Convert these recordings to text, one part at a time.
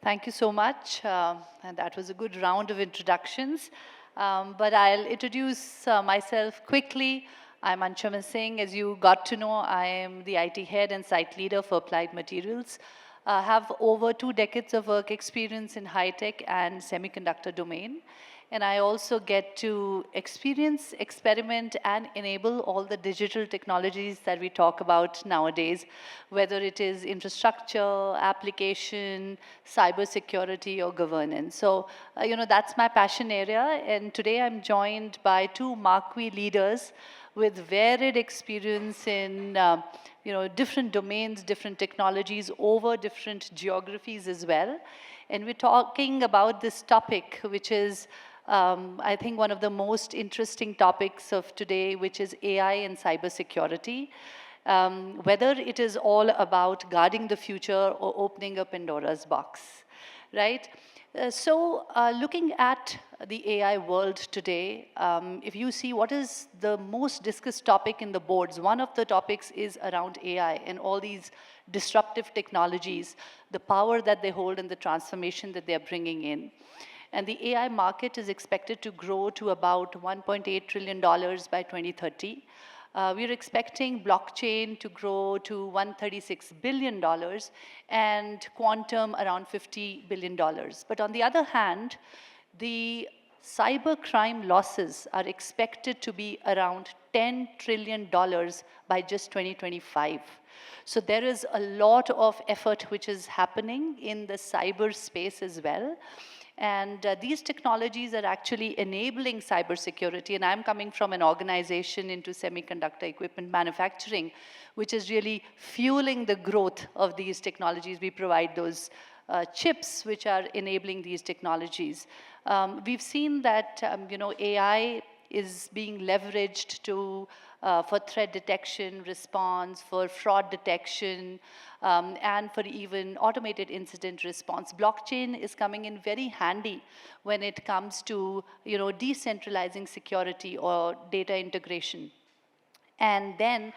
Thank you so much. And that was a good round of introductions. But I'll introduce myself quickly. I'm Anshuma Singh. As you got to know, I am the IT head and site leader for Applied Materials. I have over 2 decades of work experience in high-tech and semiconductor domain. And I also get to experience, experiment, and enable all the digital technologies that we talk about nowadays, whether it is infrastructure, application, cybersecurity, or governance. So, that's my passion area. And today I'm joined by 2 marquee leaders with varied experience in different domains, different technologies over different geographies as well. And we're talking about this topic, which is I think one of the most interesting topics of today, which is AI and cybersecurity. Whether it is all about guarding the future or opening a Pandora's box, right? Looking at the AI world today, if you see what is the most discussed topic in the boards, one of the topics is around AI and all these disruptive technologies, the power that they hold and the transformation that they're bringing in. And the AI market is expected to grow to about $1.8 trillion by 2030. We're expecting blockchain to grow to $136 billion and quantum around $50 billion. But on the other hand, the cybercrime losses are expected to be around $10 trillion by just 2025. So there is a lot of effort which is happening in the cyberspace as well. And these technologies are actually enabling cybersecurity. And I'm coming from an organization into semiconductor equipment manufacturing, which is really fueling the growth of these technologies. We provide those chips which are enabling these technologies. We've seen that AI is being leveraged to for threat detection, response, for fraud detection, and for even automated incident response. Blockchain is coming in very handy when it comes to decentralizing security or data integration. And then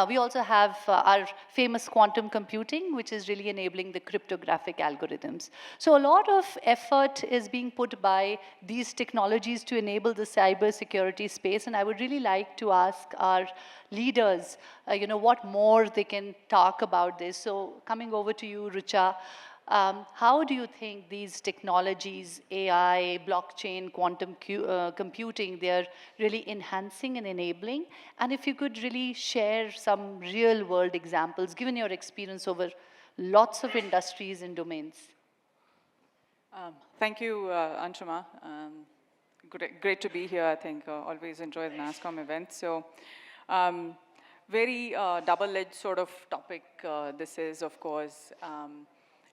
we also have our famous quantum computing, which is really enabling the cryptographic algorithms. So a lot of effort is being put by these technologies to enable the cybersecurity space. And I would really like to ask our leaders, what more they can talk about this. So coming over to you, Rucha. How do you think these technologies, AI, blockchain, quantum computing, they're really enhancing and enabling? And if you could really share some real world examples, given your experience over lots of industries and domains. Thank you, Anshuma. Great to be here. I think always enjoy the NASSCOM event. So very double-edged sort of topic this is, of course.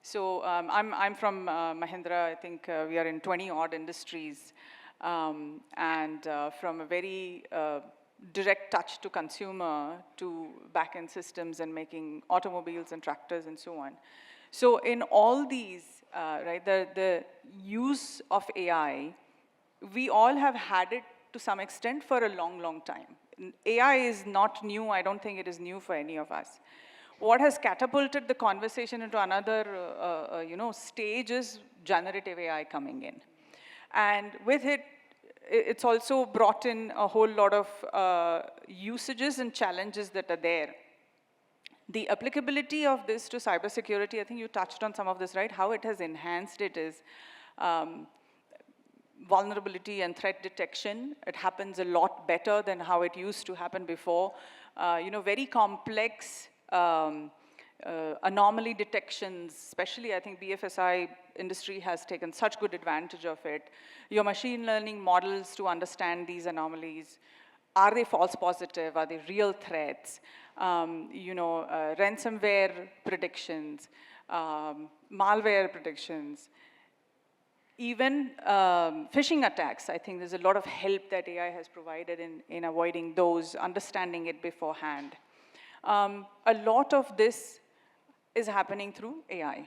I'm from Mahindra. I think we are in 20-odd industries, and from a very direct touch to consumer to back-end systems and making automobiles and tractors and so on. So in all these, the use of AI, we all have had it to some extent for a long, long time. AI is not new. I don't think it is new for any of us. What has catapulted the conversation into another stage is generative AI coming in. And with it, it's also brought in a whole lot of usages and challenges that are there. The applicability of this to cybersecurity, I think you touched on some of this, right? How it has enhanced it is vulnerability and threat detection. It happens a lot better than how it used to happen before. Very complex anomaly detections, especially I think BFSI industry has taken such good advantage of it. Your machine learning models to understand these anomalies. Are they false positive? Are they real threats? Ransomware predictions, malware predictions, even phishing attacks. I think there's a lot of help that AI has provided in avoiding those, understanding it beforehand. A lot of this is happening through AI.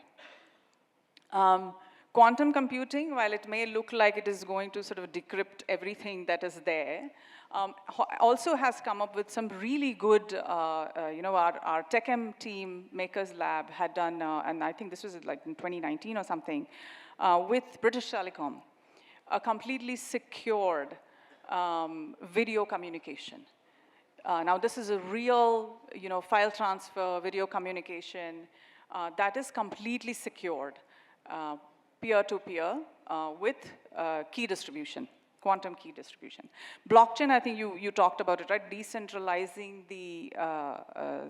Quantum computing, while it may look like it is going to sort of decrypt everything that is there, also has come up with some really good, our TechM team, Makers Lab, had done, and I think this was like in 2019 or something, with British Telecom, a completely secured video communication. Now this is a real, file transfer, video communication that is completely secured, peer-to-peer, with key distribution, quantum key distribution. Blockchain, I think you talked about it, right? Decentralizing the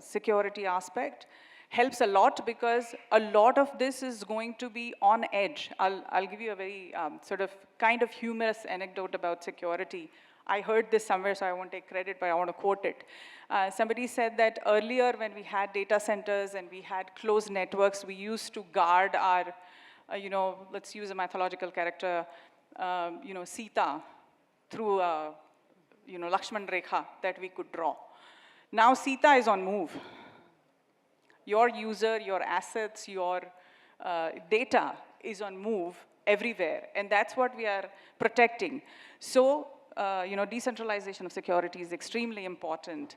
security aspect helps a lot because a lot of this is going to be on edge. I'll give you a very sort of kind of humorous anecdote about security. I heard this somewhere, so I won't take credit, but I want to quote it. Somebody said that earlier when we had data centers and we had closed networks, we used to guard our, let's use a mythological character, Sita through, Lakshman Rekha that we could draw. Now Sita is on move. Your user, your assets, your data is on move everywhere, and that's what we are protecting. So, decentralization of security is extremely important.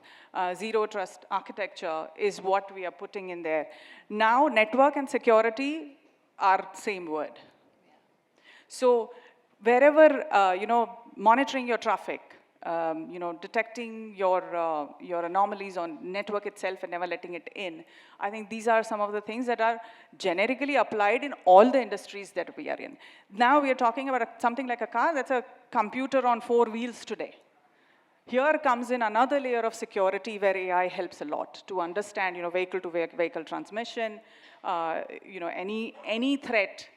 Zero trust architecture is what we are putting in there. Now, network and security are same word. So, wherever, monitoring your traffic, detecting your anomalies on network itself and never letting it in. I think these are some of the things that are generically applied in all the industries that we are in. Now we are talking about something like a car that's a computer on 4 wheels today. Here comes in another layer of security where AI helps a lot to understand, vehicle-to-vehicle transmission, any threat,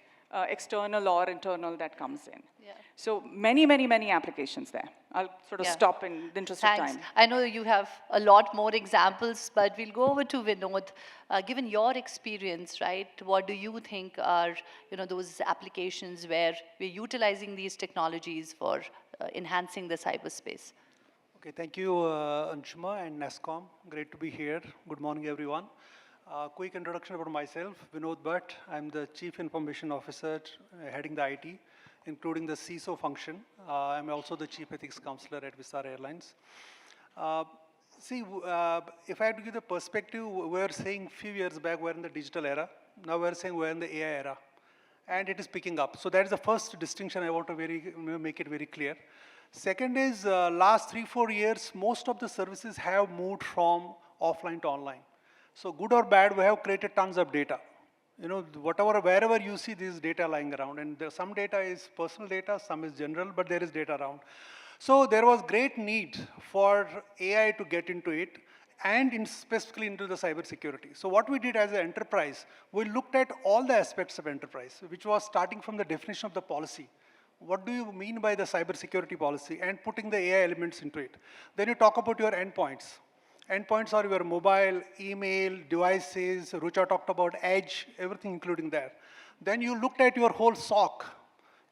external or internal that comes in. Yeah. So many, many, many applications there. I'll sort of stop in the interest of time. I know you have a lot more examples, but we'll go over to Vinod. Given your experience, right, what do you think are, those applications where we're utilizing these technologies for enhancing the cyberspace? Okay, thank you, Anshuma and nasscom. Great to be here. Good morning, everyone. Quick introduction about myself, Vinod Bhat. I'm the Chief Information Officer heading the IT, including the CISO function. I'm also the Chief Ethics Counsellor at Vistara Airlines. If I had to give the perspective, we were saying a few years back we're in the digital era. Now we're saying we're in the AI era. And it is picking up. So that is the first distinction I want to make it very clear. Second is, last 3-4 years, most of the services have moved from offline to online. So good or bad, we have created tons of data. Wherever you see this data lying around, and some data is personal data, some is general, but there is data around. So there was great need for AI to get into it, and specifically into the cybersecurity. So what we did as an enterprise, we looked at all the aspects of enterprise, which was starting from the definition of the policy. What do you mean by the cybersecurity policy, and putting the AI elements into it. Then you talk about your endpoints. Endpoints are your mobile, email, devices. Rucha talked about edge, everything including that. Then you looked at your whole SOC,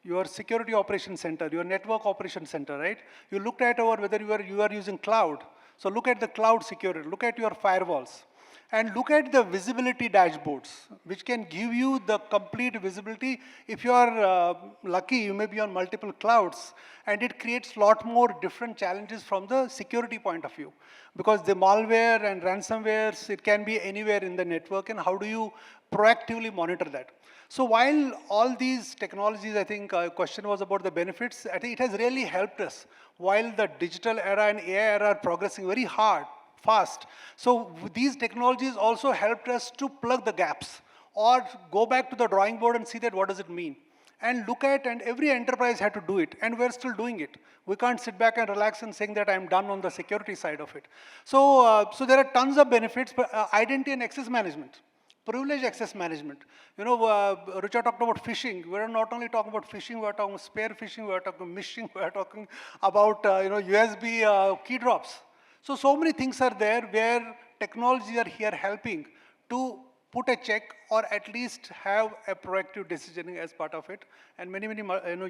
your security operations center, your network operations center, right? You looked at whether you are using cloud. So look at the cloud security, look at your firewalls, and look at the visibility dashboards, which can give you the complete visibility. If you are lucky, you may be on multiple clouds, and it creates a lot more different challenges from the security point of view. Because the malware and ransomwares, it can be anywhere in the network, and how do you proactively monitor that? So while all these technologies, I think question was about the benefits, I think it has really helped us. While the digital era and AI era are progressing very hard, fast. So these technologies also helped us to plug the gaps or go back to the drawing board and see that what does it mean. And look at, and every enterprise had to do it, and we're still doing it. We can't sit back and relax and saying that I'm done on the security side of it. So, so there are tons of benefits, but identity and access management. Privilege access management. Rucha talked about phishing. We're not only talking about phishing, we're talking spear phishing, we're talking mishing, we're talking about USB key drops. So many things are there where technologies are here helping to put a check or at least have a proactive decisioning as part of it. And many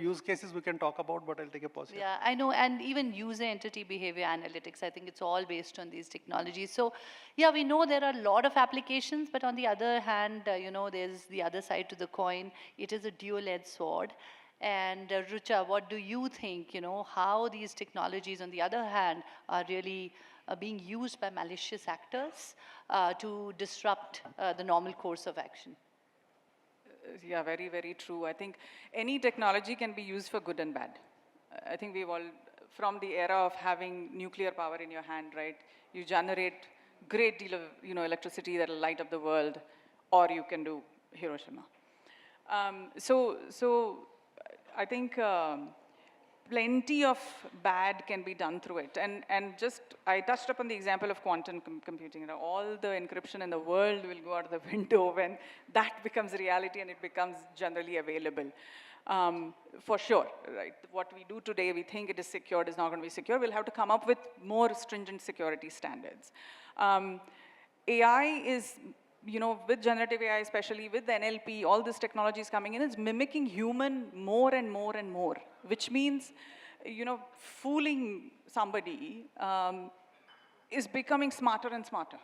use cases we can talk about, but I'll take a pause here. Yeah, I know, and even user entity behavior analytics, I think it's all based on these technologies. So, yeah, we know there are a lot of applications, but on the other hand, there's the other side to the coin. It is a dual-edged sword. And Rucha, what do you think, how these technologies, on the other hand, are really being used by malicious actors to disrupt the normal course of action? Yeah, very, very true. I think any technology can be used for good and bad. I think we've all, from the era of having nuclear power in your hand, right? You generate great deal of, electricity that will light up the world, or you can do Hiroshima. So I think plenty of bad can be done through it. And just, I touched upon the example of quantum computing. All the encryption in the world will go out the window when that becomes reality and it becomes generally available. For sure, right? What we do today, we think it is secured, is not going to be secure. We'll have to come up with more stringent security standards. AI is, with generative AI, especially with NLP, all this technology is coming in, it's mimicking human more and more and more, which means, fooling somebody is becoming smarter and smarter.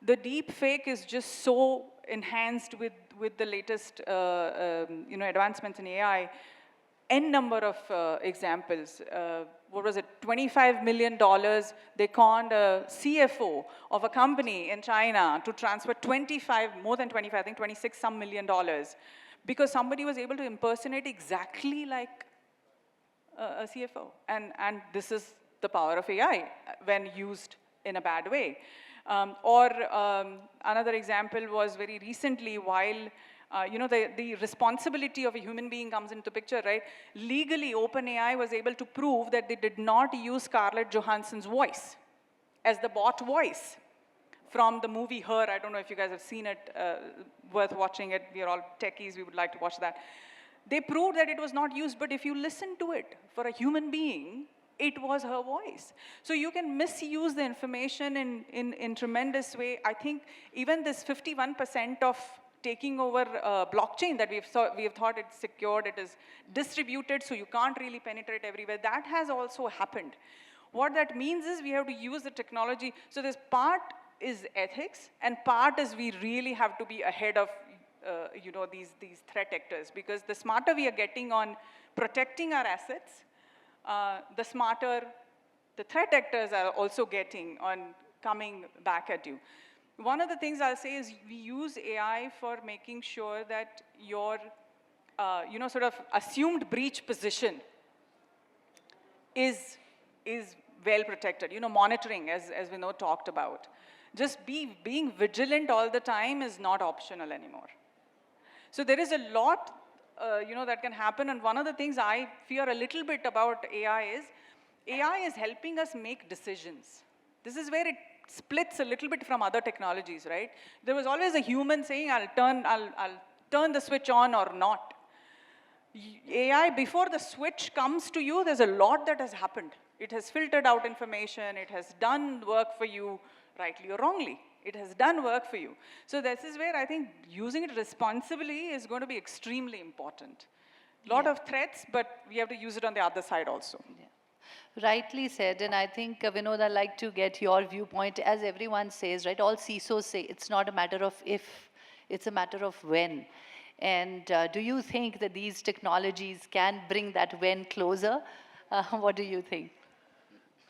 The deep fake is just so enhanced with the latest, advancements in AI. N number of examples. What was it? $25 million. They conned a CFO of a company in China to transfer more than 25, I think 26 some million dollars, because somebody was able to impersonate exactly like a CFO. And this is the power of AI when used in a bad way. Another example was very recently, while the responsibility of a human being comes into picture, right? Legally, OpenAI was able to prove that they did not use Scarlett Johansson's voice as the bot voice from the movie Her. I don't know if you guys have seen it, worth watching it. We are all techies, we would like to watch that. They proved that it was not used, but if you listen to it for a human being, it was her voice. So you can misuse the information in tremendous way. I think even this 51% of taking over blockchain that we have thought it's secured, it is distributed, so you can't really penetrate everywhere. That has also happened. What that means is we have to use the technology. So this part is ethics, and part is we really have to be ahead of these threat actors, because the smarter we are getting on protecting our assets, the smarter the threat actors are also getting on coming back at you. One of the things I'll say is we use AI for making sure that your, sort of assumed breach position is well protected. Monitoring, as Vinod talked about. Just being vigilant all the time is not optional anymore. So there is a lot, that can happen. And one of the things I fear a little bit about AI is helping us make decisions. This is where it splits a little bit from other technologies, right? There was always a human saying, I'll turn the switch on or not. AI, before the switch comes to you, there's a lot that has happened. It has filtered out information. It has done work for you, rightly or wrongly. It has done work for you. So this is where I think using it responsibly is going to be extremely important. A lot of threats, but we have to use it on the other side also. Yeah. Rightly said, and I think, Vinod, I'd like to get your viewpoint. As everyone says, right, all CISOs say it's not a matter of if, it's a matter of when. And do you think that these technologies can bring that when closer? What do you think?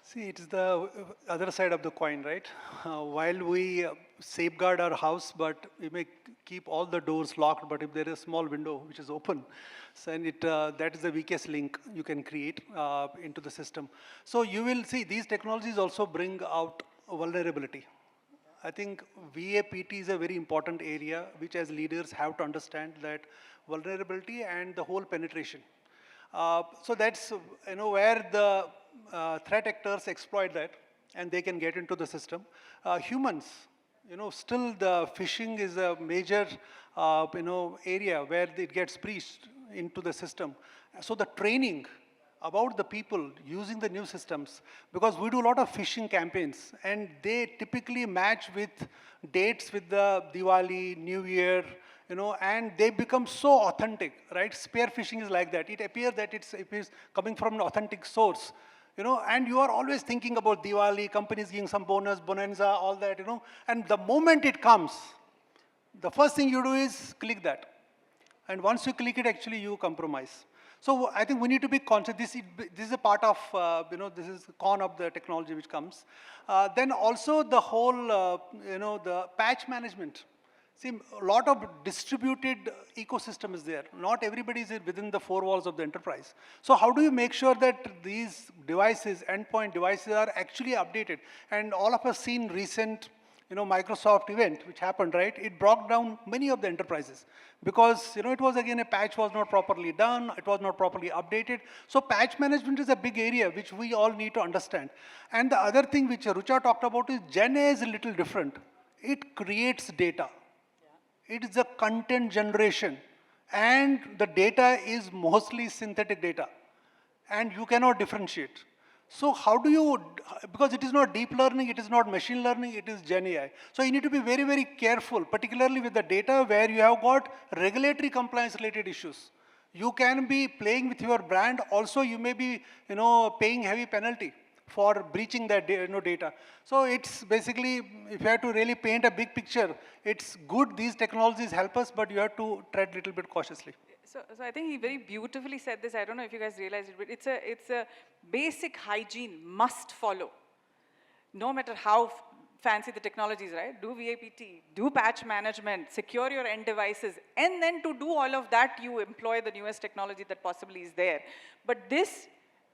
See, it is the other side of the coin, right? While we safeguard our house, but we may keep all the doors locked, but if there is a small window which is open, then that is the weakest link you can create into the system. So you will see these technologies also bring out vulnerability. I think VAPT is a very important area which as leaders have to understand, that vulnerability and the whole penetration. So that's where the threat actors exploit that, and they can get into the system. Humans, still the phishing is a major area where it gets breached into the system. So the training about the people using the new systems, because we do a lot of phishing campaigns, and they typically match with dates with the Diwali, New Year, you know, and they become so authentic, right? Spear phishing is like that. It appears that it is coming from an authentic source, you know, and you are always thinking about Diwali, companies giving some bonus, bonanza, all that, you know, and the moment it comes, the first thing you do is click that. And once you click it, actually you compromise. So I think we need to be conscious. This is a part of, you know, this is the con of the technology which comes. Then also the whole, you know, the patch management. See, a lot of distributed ecosystem is there. Not everybody is within the four walls of the enterprise. So how do you make sure that these devices, endpoint devices, are actually updated? And all of us seen recent, you know, Microsoft event which happened, right? It brought down many of the enterprises because, you know, it was again a patch was not properly done, it was not properly updated. So patch management is a big area which we all need to understand. And the other thing which Rucha talked about is Gen A is a little different. It creates data. It is a content generation, and the data is mostly synthetic data, and you cannot differentiate. So how do you, because it is not deep learning, it is not machine learning, it is Gen AI. So you need to be very, very careful, particularly with the data where you have got regulatory compliance related issues. You can be playing with your brand, also you may be, you know, paying heavy penalty for breaching that data. So it's basically, if you have to really paint a big picture, it's good these technologies help us, but you have to tread a little bit cautiously. So I think he very beautifully said this. I don't know if you guys realize it, but it's a basic hygiene must follow. No matter how fancy the technology is, right? Do VAPT, do patch management, secure your end devices, and then to do all of that, you employ the newest technology that possibly is there. But this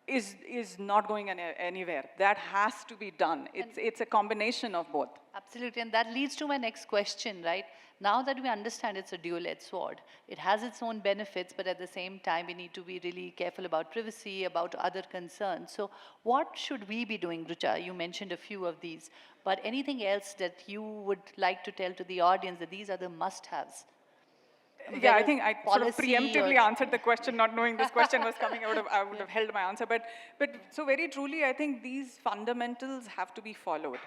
is not going anywhere. That has to be done. It's a combination of both. Absolutely, and that leads to my next question, right? Now that we understand it's a dual-edged sword, it has its own benefits, but at the same time, we need to be really careful about privacy, about other concerns. So what should we be doing, Rucha? You mentioned a few of these, but anything else that you would like to tell to the audience that these are the must-haves? Yeah, I think I sort of preemptively answered the question, not knowing this question was coming. I would have held my answer. But so very truly, I think these fundamentals have to be followed.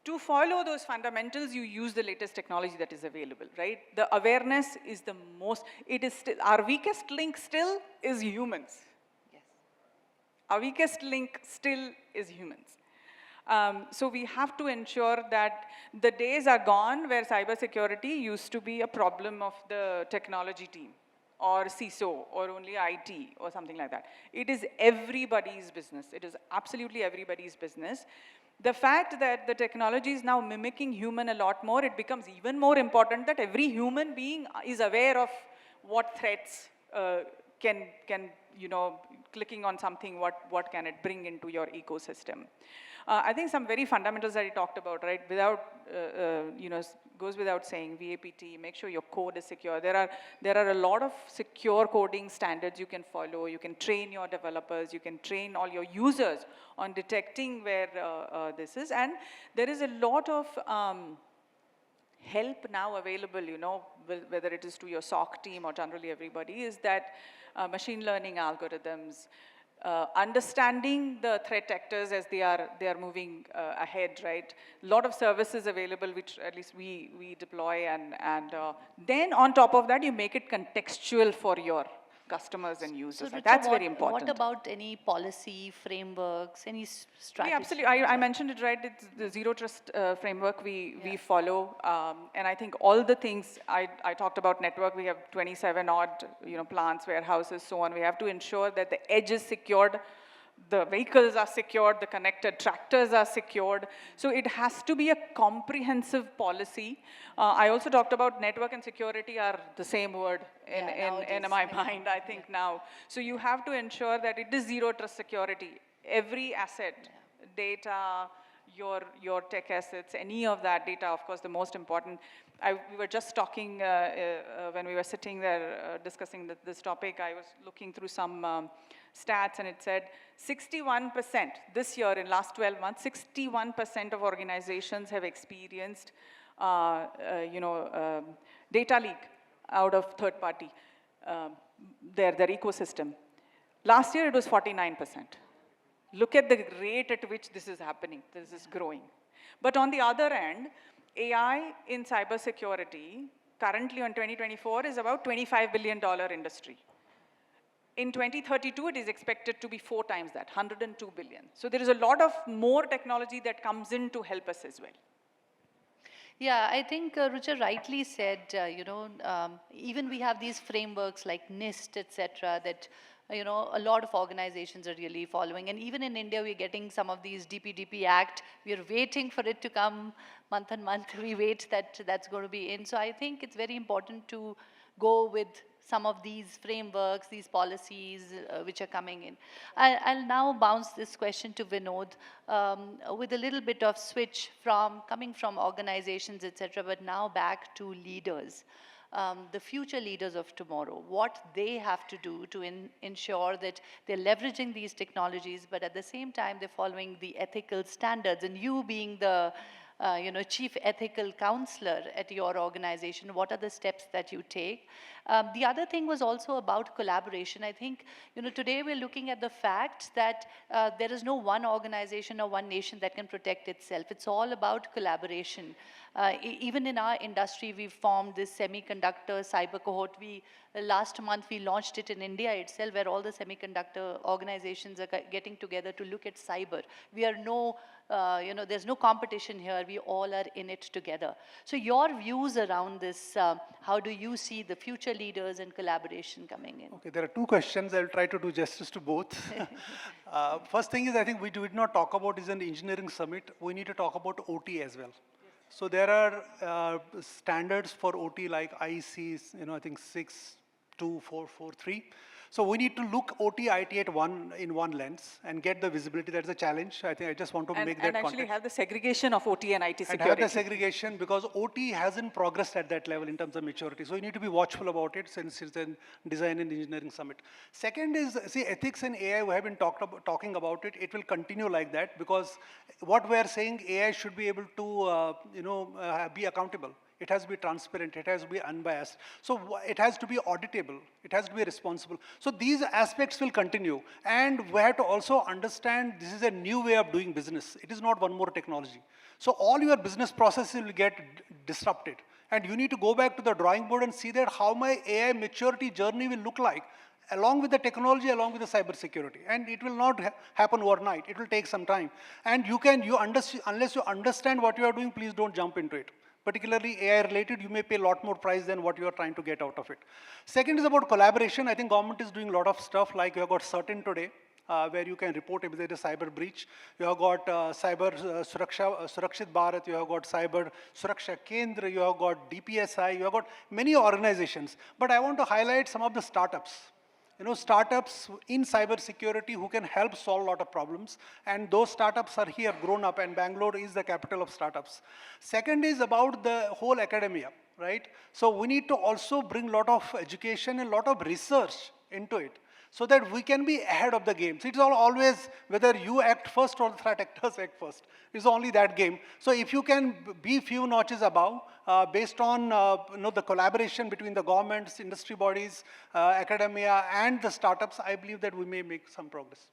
To follow those fundamentals, you use the latest technology that is available, right? The awareness is the most, it is still, our weakest link still is humans. Yes. Our weakest link still is humans. So we have to ensure that the days are gone where cybersecurity used to be a problem of the technology team or CISO or only IT or something like that. It is everybody's business. It is absolutely everybody's business. The fact that the technology is now mimicking human a lot more, it becomes even more important that every human being is aware of what threats can you know, clicking on something, what can it bring into your ecosystem. I think some very fundamentals that he talked about, right? Without, you know, goes without saying, VAPT, make sure your code is secure. There are a lot of secure coding standards you can follow. You can train your developers. You can train all your users on detecting where this is. And there is a lot of help now available, you know, whether it is to your SOC team or generally everybody, is that machine learning algorithms, understanding the threat actors as they are moving ahead, right? A lot of services available, which at least we deploy, and then on top of that, you make it contextual for your customers and users. So, Rucha, that's very important. What about any policy frameworks, any strategy? Yeah, absolutely. I mentioned it, right? It's the zero trust framework we follow, and I think all the things I talked about network. We have 27 odd, you know, plants, warehouses, so on. We have to ensure that the edge is secured, the vehicles are secured, the connected tractors are secured. So it has to be a comprehensive policy. I also talked about network and security are the same word in my mind, I think now. So you have to ensure that it is zero trust security. Every asset, data, your tech assets, any of that data, of course, the most important. We were just talking when we were sitting there discussing this topic. I was looking through some stats, and it said 61% this year, in last 12 months, 61% of organizations have experienced data leak out of third party, their ecosystem. Last year, it was 49%. Look at the rate at which this is happening. This is growing. But on the other end, AI in cybersecurity, currently on 2024, is about $25 billion industry. In 2032, it is expected to be 4 times that, 102 billion. So there is a lot of more technology that comes in to help us as well. Yeah, I think Rucha rightly said, even we have these frameworks like NIST, etc., that, a lot of organizations are really following. And even in India, we're getting some of these DPDP Act. We're waiting for it to come month on month. We wait that that's going to be in. So I think it's very important to go with some of these frameworks, these policies which are coming in. I'll now bounce this question to Vinod with a little bit of switch from coming from organizations, etc., but now back to leaders. The future leaders of tomorrow, what they have to do to ensure that they're leveraging these technologies, but at the same time, they're following the ethical standards. And you being the Chief Ethical Counselor at your organization, what are the steps that you take? The other thing was also about collaboration. I think, today we're looking at the fact that there is no one organization or one nation that can protect itself. It's all about collaboration. Even in our industry, we've formed this semiconductor cyber cohort. Last month, we launched it in India itself, where all the semiconductor organizations are getting together to look at cyber. We are there's no competition here. We all are in it together. So your views around this, how do you see the future leaders and collaboration coming in? Okay, there are 2 questions. I'll try to do justice to both. First thing is, I think we did not talk about is an engineering summit. We need to talk about OT as well. So there are standards for OT like IEC, I think 62443. So we need to look OT, IT in one lens and get the visibility. That's a challenge. I think I just want to make that context. And actually have the segregation of OT and IT security. And have the segregation, because OT hasn't progressed at that level in terms of maturity. So you need to be watchful about it, since it's a design and engineering summit. Second is, see, ethics and AI, we have been talking about it. It will continue like that, because what we are saying, AI should be able to be accountable. It has to be transparent, it has to be unbiased. So it has to be auditable, it has to be responsible. So these aspects will continue. And we have to also understand this is a new way of doing business. It is not one more technology. So all your business processes will get disrupted. And you need to go back to the drawing board and see that how my AI maturity journey will look like, along with the technology, along with the cybersecurity. And it will not happen overnight. It will take some time. And unless you understand what you are doing, please don't jump into it. Particularly AI related, you may pay a lot more price than what you are trying to get out of it. Second is about collaboration. I think government is doing a lot of stuff, like you have got Certain today, where you can report if there is a cyber breach. You have got Cyber Surakshit Bharat, you have got Cyber Suraksha Kendra, you have got DPSI, you have got many organizations. But I want to highlight some of the startups. Startups in cybersecurity who can help solve a lot of problems. And those startups are here, grown up, and Bangalore is the capital of startups. Second is about the whole academia, right? So we need to also bring a lot of education and a lot of research into it, so that we can be ahead of the game. So it's always whether you act first or the threat actors act first. It's only that game. So if you can be few notches above, based on the collaboration between the governments, industry bodies, academia, and the startups, I believe that we may make some progress.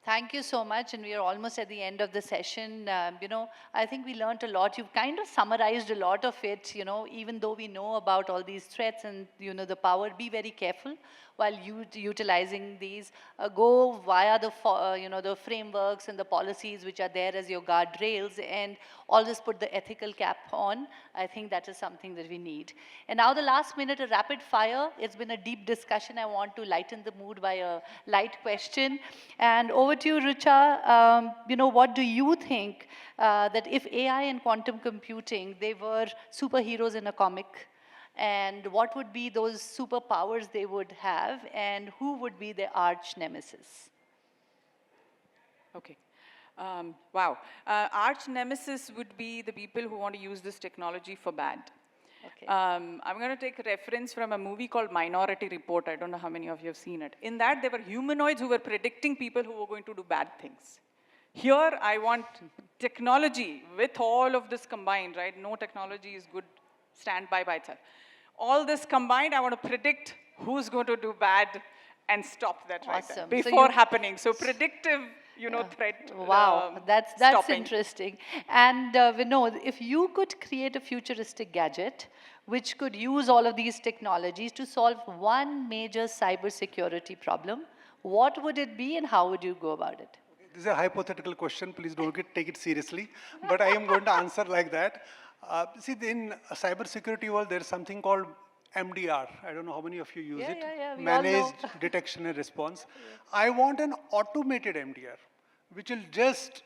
Thank you so much, and we are almost at the end of the session. I think we learned a lot. You've kind of summarized a lot of it, even though we know about all these threats and, the power. Be very careful while utilizing these. Go via the frameworks and the policies which are there as your guardrails, and always put the ethical cap on. I think that is something that we need. And now the last minute, a rapid fire. It's been a deep discussion. I want to lighten the mood by a light question. And over to you, Rucha. What do you think that if AI and quantum computing, they were superheroes in a comic, and what would be those superpowers they would have, and who would be their arch nemesis? Okay. Wow. Arch nemesis would be the people who want to use this technology for bad. Okay. I'm going to take a reference from a movie called Minority Report. I don't know how many of you have seen it. In that, there were humanoids who were predicting people who were going to do bad things. Here, I want technology with all of this combined, right? No technology is good standby by itself. All this combined, I want to predict who's going to do bad and stop that right Awesome. there So before you- happening. So predictive, threat. Wow, that's stopping. interesting. And Vinod, if you could create a futuristic gadget which could use all of these technologies to solve one major cybersecurity problem, what would it be and how would you go about it? This is a hypothetical question. Please don't take it seriously. But I am going to answer like that. See, in cybersecurity world, there is something called MDR. I don't know how many of you use it. Yeah, we all know. Managed detection and response. I want an automated MDR, which will just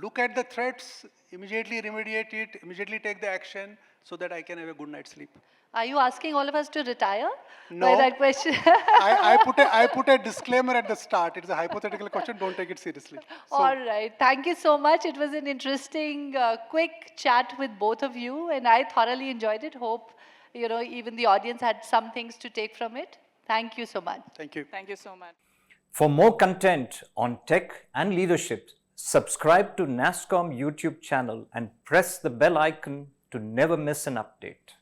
look at the threats, immediately remediate it, immediately take the action, so that I can have a good night's sleep. Are you asking all of us to retire? No. By that question? I put a disclaimer at the start. It's a hypothetical question. Don't take it seriously. So, All right. Thank you so much. It was an interesting, quick chat with both of you, and I thoroughly enjoyed it. Hope, even the audience had some things to take from it. Thank you so much. thank you. Thank you so much. For more content on tech and leadership, subscribe to NASSCOM YouTube channel and press the bell icon to never miss an update.